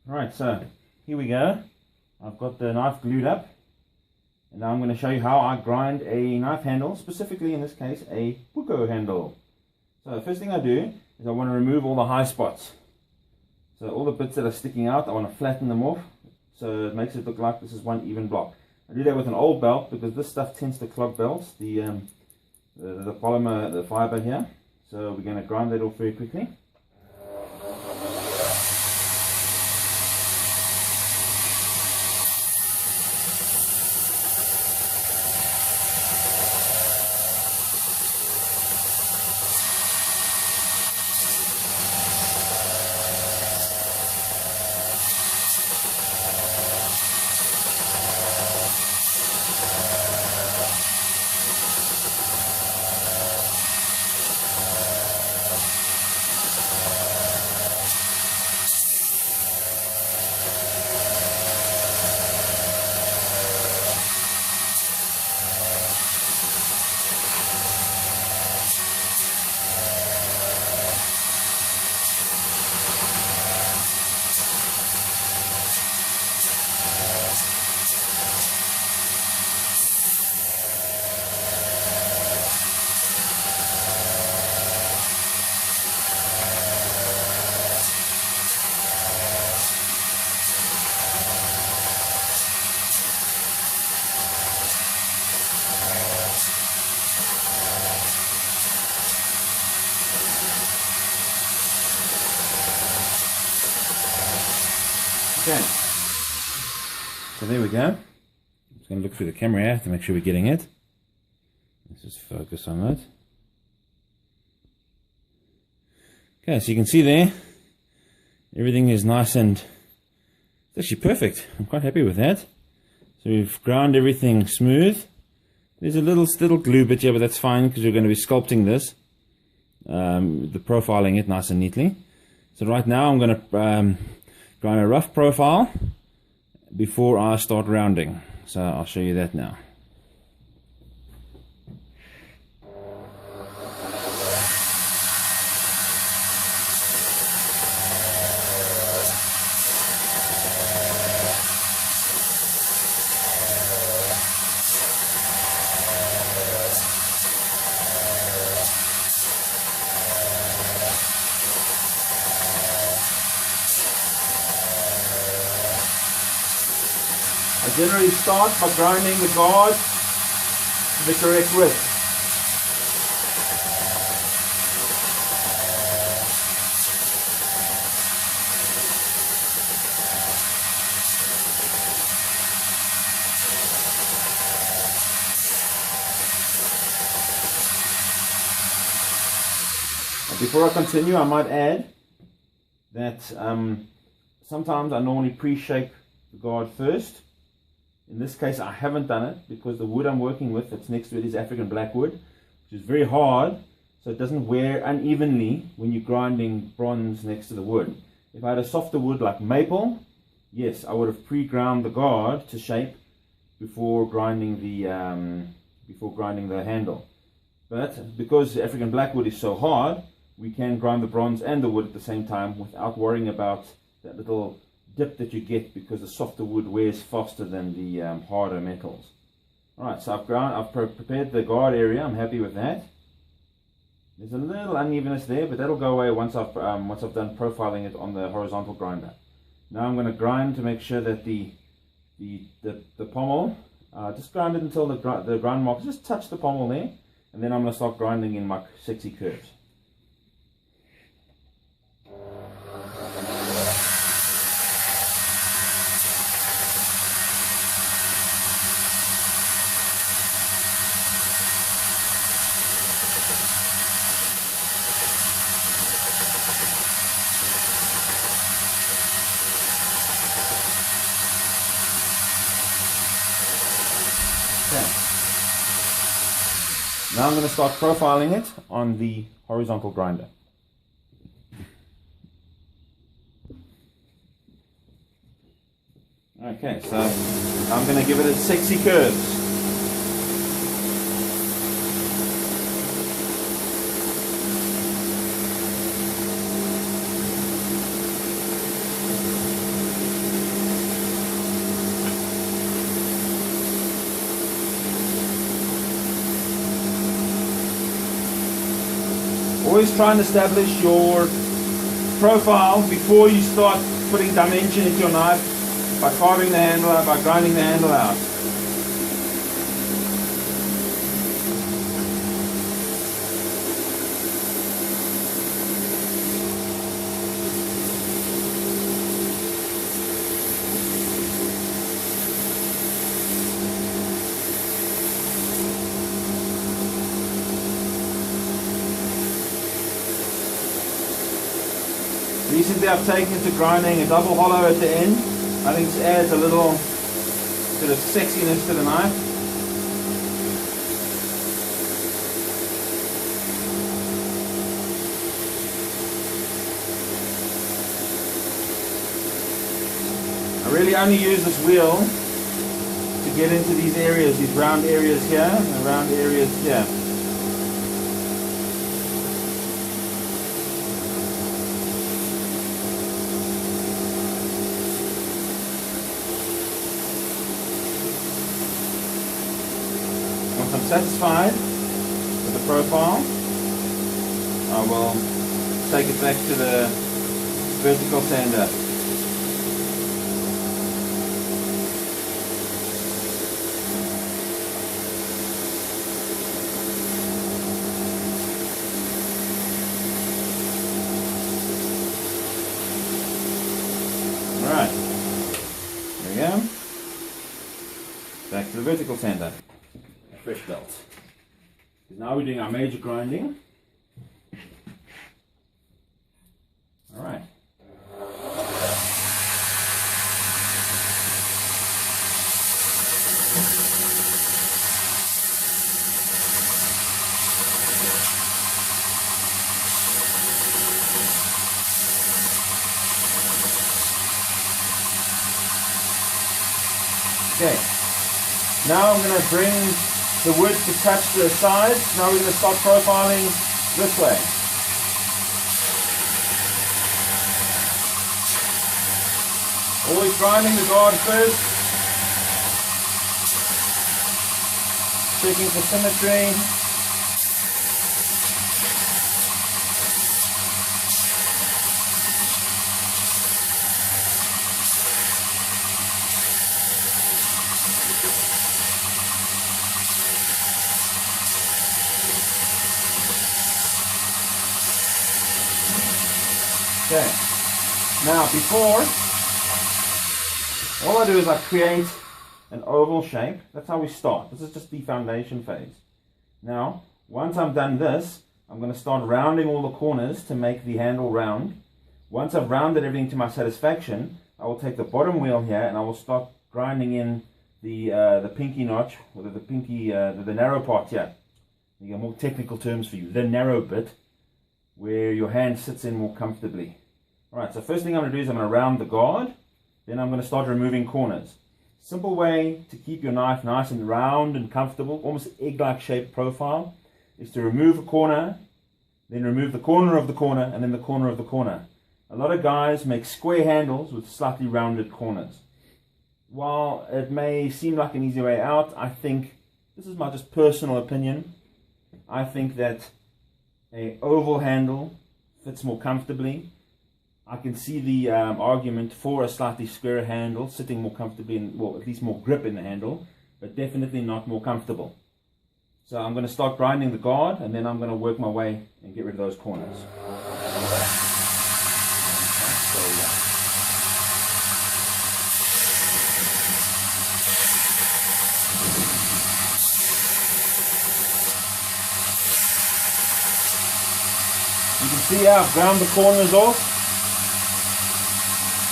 Right, so here we go. I've got the knife glued up, and now I'm going to show you how I grind a knife handle, specifically in this case a puko handle. So the first thing I do is I want to remove all the high spots. So all the bits that are sticking out, I want to flatten them off so it makes it look like this is one even block. I do that with an old belt because this stuff tends to clog belts, the polymer, the fiber here. So we're going to grind that off very quickly. Okay, so there we go. I'm just going to look through the camera here to make sure we're getting it. Let's just focus on that. Okay, so you can see there, everything is nice and it's actually perfect. I'm quite happy with that. So we've ground everything smooth. There's a little glue bit here, but that's fine because we're going to be sculpting this, the profiling it nice and neatly. So right now I'm going to grind a rough profile before I start rounding. So I'll show you that now. I generally start by grinding the guard to the correct width. Before I continue, I might add that sometimes I normally pre-shape the guard first. In this case I haven't done it because the wood I'm working with that's next to it is African blackwood, which is very hard, so it doesn't wear unevenly when you're grinding bronze next to the wood. If I had a softer wood like maple, yes, I would have pre-ground the guard to shape before grinding the handle. But because African blackwood is so hard, we can grind the bronze and the wood at the same time without worrying about that little dip that you get because the softer wood wears faster than the harder metals. Alright, so I've prepared the guard area. I'm happy with that. There's a little unevenness there, but that'll go away once I've done profiling it on the horizontal grinder. Now I'm going to grind to make sure that the pommel, just grind it until the grind marks just touch the pommel there, and then I'm going to start grinding in my sexy curves. Okay. Now I'm going to start profiling it on the horizontal grinder. Okay, so I'm going to give it a sexy curves. Always try and establish your profile before you start putting dimension into your knife by carving the handle out, by grinding the handle out. Recently I've taken to grinding a double hollow at the end. I think this adds a little sort of sexiness to the knife. I really only use this wheel to get into these areas, these round areas here and round areas here. Once I'm satisfied with the profile, I will take it back to the vertical sander. Alright, there we go. Back to the vertical sander. Fresh belt. Because now we're doing our major grinding. Alright. Okay. Now I'm going to bring the wood to touch the sides. Now we're going to start profiling this way. Always grinding the guard first. Checking for symmetry. Okay, now before, all I do is I create an oval shape. That's how we start. This is just the foundation phase. Now, once I'm done this, I'm going to start rounding all the corners to make the handle round. Once I've rounded everything to my satisfaction, I will take the bottom wheel here and I will start grinding in the pinky notch, or the pinky, the narrow part here. You get more technical terms for you. The narrow bit, where your hand sits in more comfortably. Alright, so first thing I'm going to do is I'm going to round the guard, then I'm going to start removing corners. Simple way to keep your knife nice and round and comfortable, almost egg-like shaped profile, is to remove a corner, then remove the corner of the corner, and then the corner of the corner. A lot of guys make square handles with slightly rounded corners. While it may seem like an easy way out, I think, this is my just personal opinion, I think that an oval handle fits more comfortably. I can see the argument for a slightly square handle sitting more comfortably, well, at least more grip in the handle, but definitely not more comfortable. So I'm going to start grinding the guard, and then I'm going to work my way and get rid of those corners. You can see how I've ground the corners off.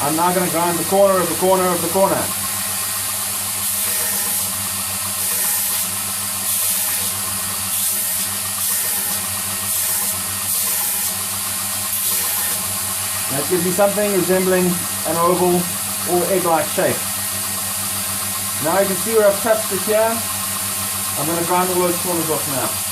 I'm now going to grind the corner of the corner of the corner. That gives me something resembling an oval or egg-like shape. Now you can see where I've touched it here. I'm going to grind all those corners off now.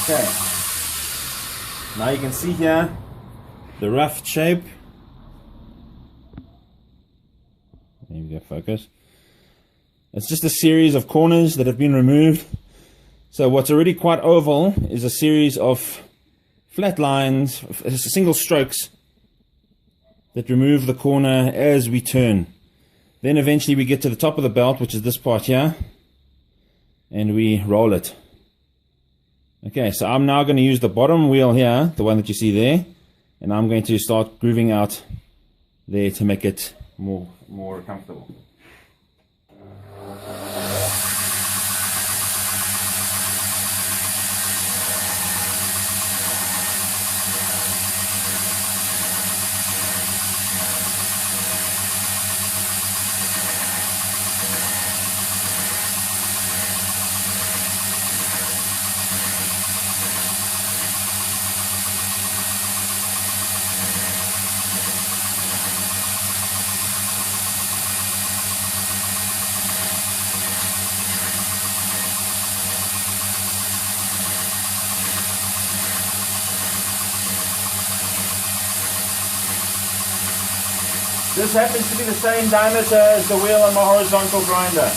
Okay. Now you can see here the rough shape. There we go, focus. It's just a series of corners that have been removed. So what's already quite oval is a series of flat lines, single strokes that remove the corner as we turn. Then eventually we get to the top of the belt, which is this part here, and we roll it. Okay, so I'm now going to use the bottom wheel here, the one that you see there, and I'm going to start grooving out there to make it more comfortable. This happens to be the same diameter as the wheel on my horizontal grinder.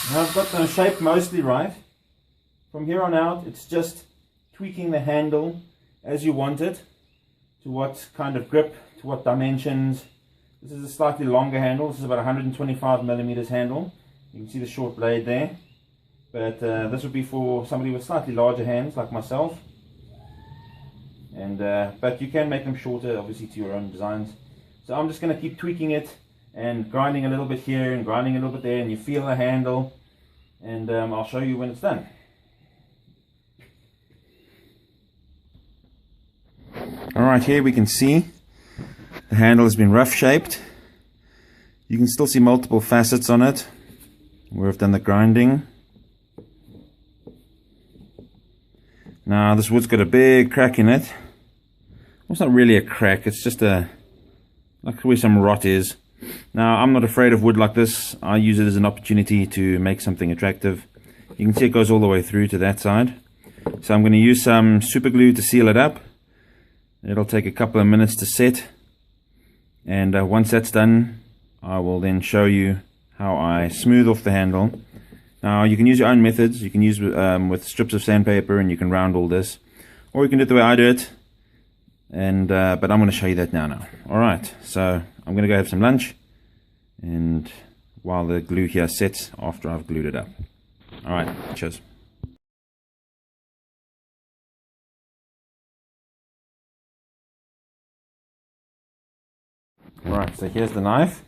Now I've got the shape mostly right. From here on out, it's just tweaking the handle as you want it, to what kind of grip, to what dimensions. This is a slightly longer handle. This is about 125 millimeters handle. You can see the short blade there. But this would be for somebody with slightly larger hands like myself. And but you can make them shorter, obviously, to your own designs. So I'm just going to keep tweaking it and grinding a little bit here and grinding a little bit there, and you feel the handle, and I'll show you when it's done. Alright, here we can see the handle has been rough shaped. You can still see multiple facets on it where I've done the grinding. Now this wood's got a big crack in it. Well, it's not really a crack, it's just like where some rot is. Now I'm not afraid of wood like this. I use it as an opportunity to make something attractive. You can see it goes all the way through to that side. So I'm going to use some super glue to seal it up. It'll take a couple of minutes to set, and once that's done, I will then show you how I smooth off the handle. Now you can use your own methods. You can use with strips of sandpaper, and you can round all this, or you can do it the way I do it. And but I'm going to show you that now. Alright, so I'm going to go have some lunch, and while the glue here sets after I've glued it up. Alright, cheers. Alright, so here's the knife.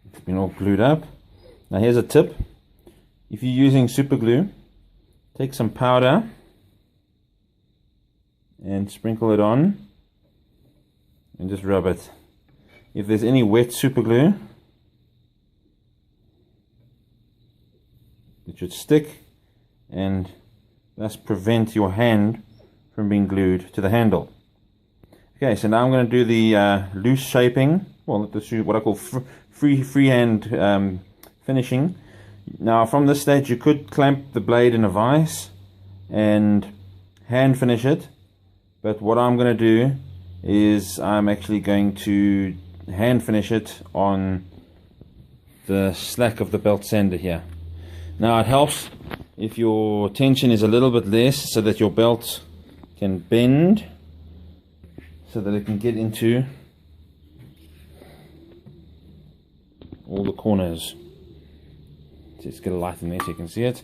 It's been all glued up. Now here's a tip. If you're using super glue, take some powder and sprinkle it on and just rub it. If there's any wet super glue, it should stick and thus prevent your hand from being glued to the handle. Okay, so now I'm going to do the loose shaping, well, what I call freehand finishing. Now from this stage you could clamp the blade in a vise and hand finish it, but what I'm going to do is I'm actually going to hand finish it on the slack of the belt sander here. Now it helps if your tension is a little bit less so that your belt can bend so that it can get into all the corners. Just get a light in there so you can see it.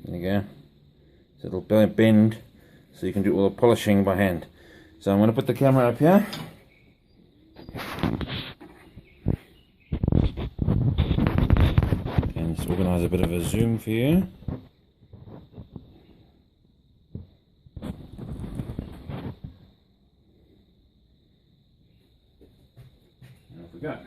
There you go. So it'll bend so you can do all the polishing by hand. So I'm going to put the camera up here. And just organize a bit of a zoom for you. And off we go.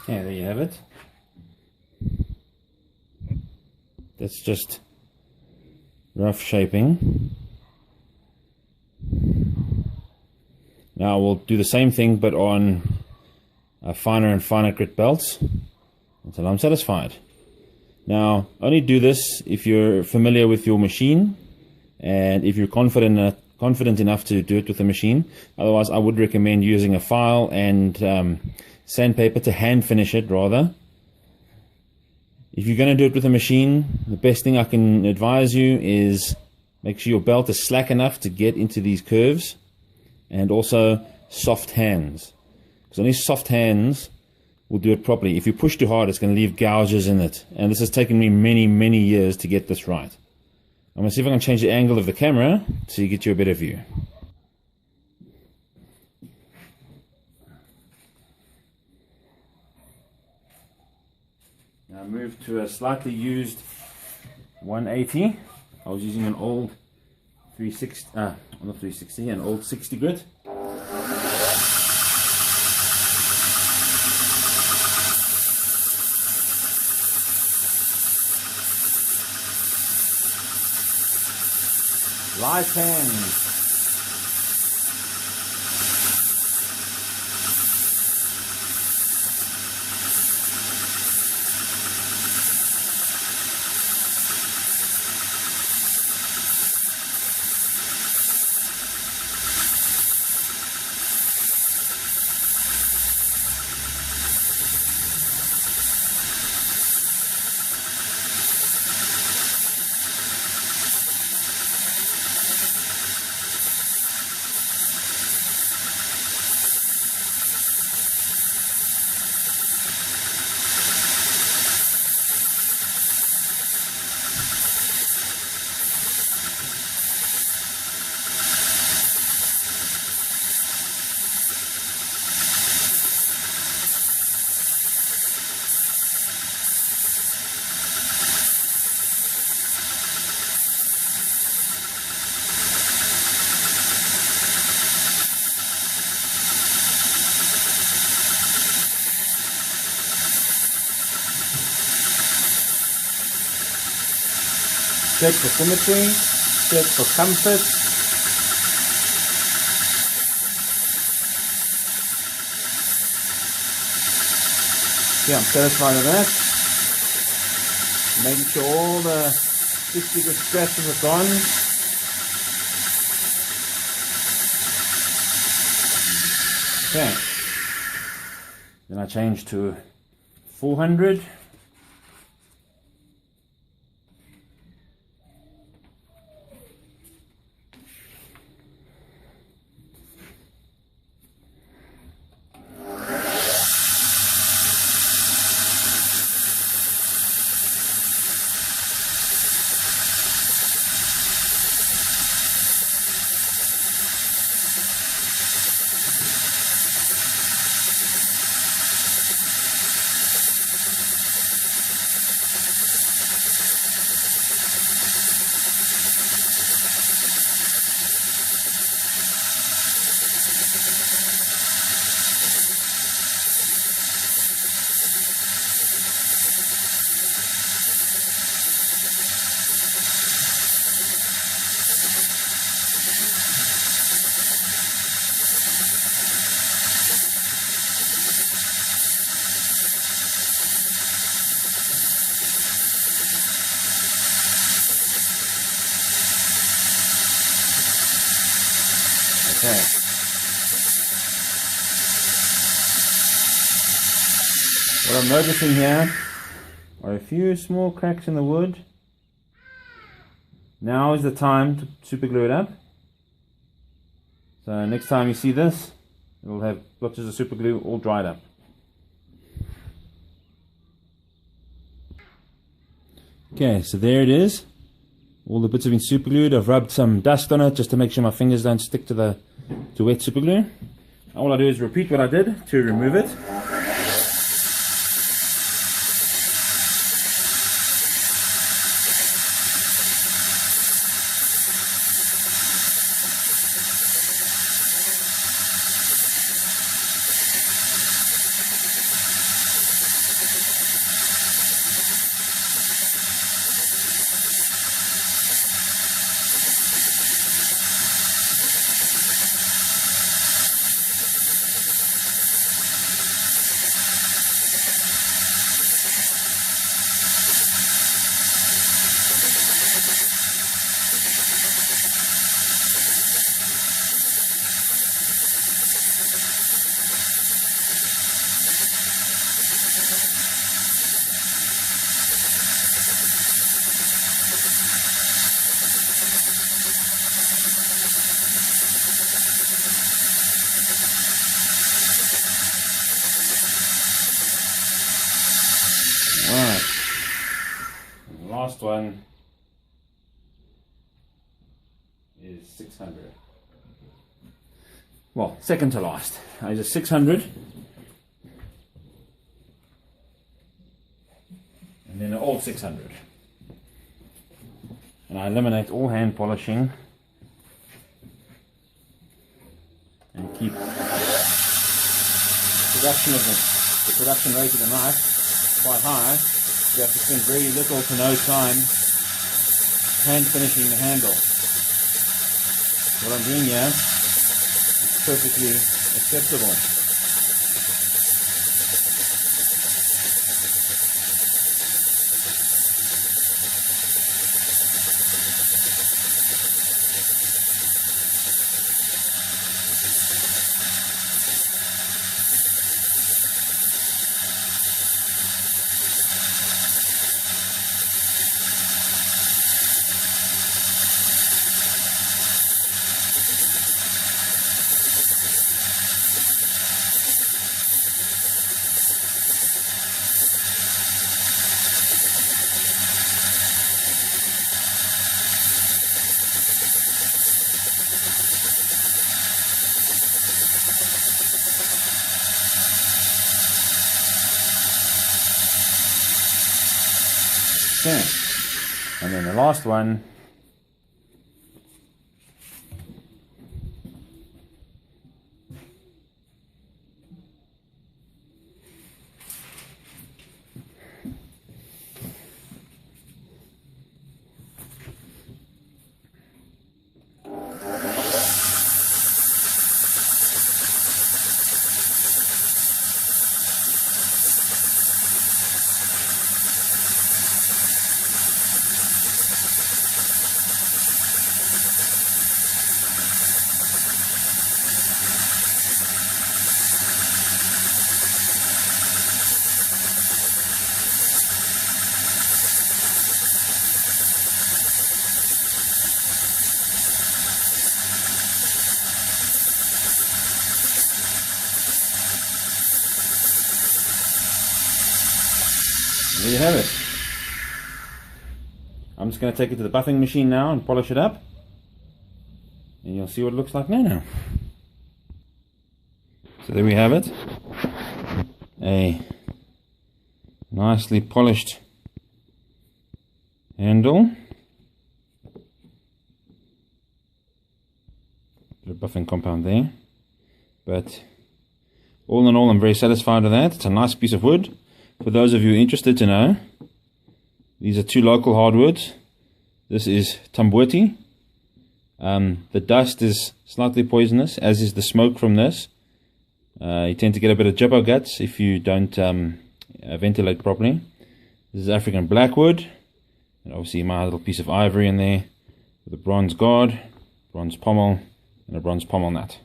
Yeah, there you have it. That's just rough shaping. Now we'll do the same thing but on finer and finer grit belts until I'm satisfied. Now only do this if you're familiar with your machine and if you're confident enough to do it with a machine. Otherwise I would recommend using a file and sandpaper to hand finish it rather. If you're going to do it with a machine, the best thing I can advise you is make sure your belt is slack enough to get into these curves, and also soft hands, because only soft hands will do it properly. If you push too hard, it's going to leave gouges in it, and this has taken me many years to get this right. I'm going to see if I can change the angle of the camera so you get you a better view. Now move to a slightly used 180. I was using an old 360, not 360, an old 60 grit. Light hands. Check for symmetry, check for comfort. Yeah, I'm satisfied with that. Making sure all the sticky scratches are gone. Okay. Then I change to 400. Okay. What I'm noticing here are a few small cracks in the wood. Now is the time to super glue it up. So next time you see this, it'll have blotches of super glue all dried up. Okay, so there it is. All the bits have been super glued. I've rubbed some dust on it just to make sure my fingers don't stick to wet super glue. All I do is repeat what I did to remove it. Alright, and the last one is 600. Well, second to last. Is a 600, and then an old 600. And I eliminate all hand polishing and keep the production rate of the knife quite high. You have to spend very little to no time hand finishing the handle. What I'm doing here is perfectly acceptable. Okay, and then the last one there you have it. I'm just going to take it to the buffing machine now and polish it up. And you'll see what it looks like now. So there we have it. A nicely polished handle. Bit of buffing compound there. But all in all, I'm very satisfied with that. It's a nice piece of wood. For those of you interested to know, these are two local hardwoods. This is Tamboti. The dust is slightly poisonous, as is the smoke from this. You tend to get a bit of jibbo guts if you don't ventilate properly. This is African blackwood, and obviously my little piece of ivory in there with a bronze guard, bronze pommel, and a bronze pommel nut.